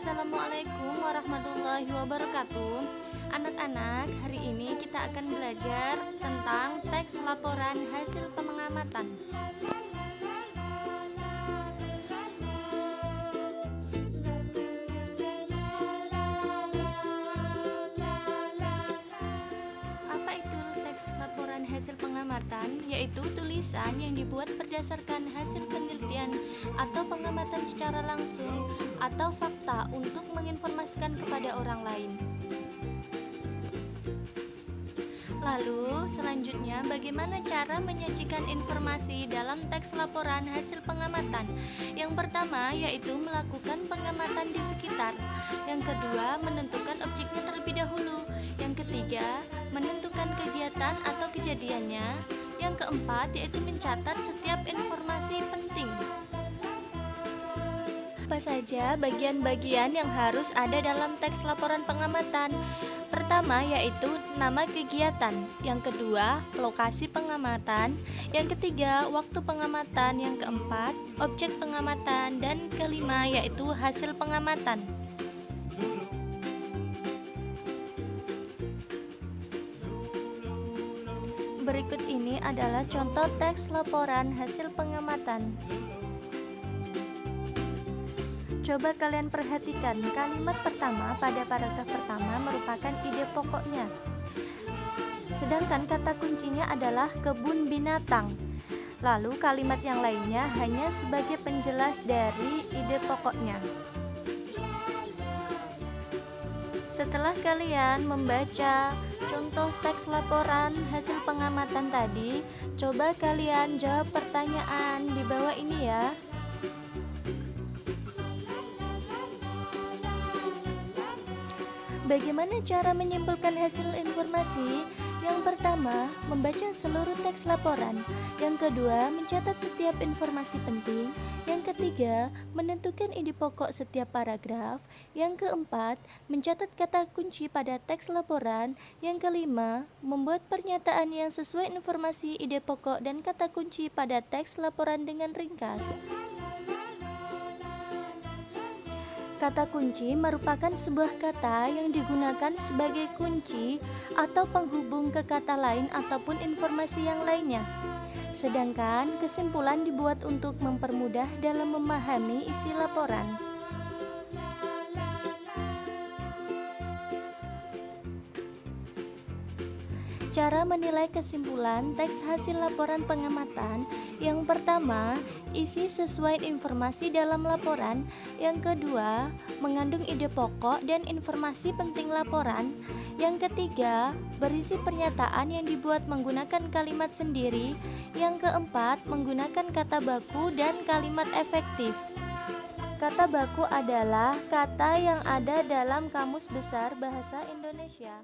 Assalamualaikum warahmatullahi wabarakatuh. Anak-anak, hari ini kita akan belajar tentang teks laporan hasil pengamatan. Apa itu teks laporan hasil pengamatan? Yaitu tulisan yang dibuat berdasarkan hasil penelitian atau pengamatan secara langsung atau fakta untuk menginformasikan kepada orang lain. Lalu, selanjutnya bagaimana cara menyajikan informasi dalam teks laporan hasil pengamatan? Yang pertama yaitu melakukan pengamatan di sekitar. Yang kedua, menentukan objeknya terlebih dahulu. Yang ketiga, menentukan kegiatan atau kejadiannya. Yang keempat yaitu mencatat setiap informasi penting. Apa saja bagian-bagian yang harus ada dalam teks laporan pengamatan? Pertama yaitu nama kegiatan, yang kedua lokasi pengamatan, yang ketiga waktu pengamatan, yang keempat objek pengamatan, dan kelima yaitu hasil pengamatan. Berikut ini adalah contoh teks laporan hasil pengamatan. Coba kalian perhatikan, kalimat pertama pada paragraf pertama merupakan ide pokoknya. Sedangkan kata kuncinya adalah kebun binatang. Lalu kalimat yang lainnya hanya sebagai penjelas dari ide pokoknya. Setelah kalian membaca contoh teks laporan hasil pengamatan tadi, coba kalian jawab pertanyaan di bawah ini ya. Bagaimana cara menyimpulkan hasil informasi? Yang pertama, membaca seluruh teks laporan. Yang kedua, mencatat setiap informasi penting. Yang ketiga, menentukan ide pokok setiap paragraf. Yang keempat, mencatat kata kunci pada teks laporan. Yang kelima, membuat pernyataan yang sesuai informasi ide pokok dan kata kunci pada teks laporan dengan ringkas. Kata kunci merupakan sebuah kata yang digunakan sebagai kunci atau penghubung ke kata lain ataupun informasi yang lainnya. Sedangkan kesimpulan dibuat untuk mempermudah dalam memahami isi laporan. Cara menilai kesimpulan teks hasil laporan pengamatan. Yang pertama, isi sesuai informasi dalam laporan. Yang kedua, mengandung ide pokok dan informasi penting laporan. Yang ketiga, berisi pernyataan yang dibuat menggunakan kalimat sendiri. Yang keempat, menggunakan kata baku dan kalimat efektif. Kata baku adalah kata yang ada dalam Kamus Besar Bahasa Indonesia.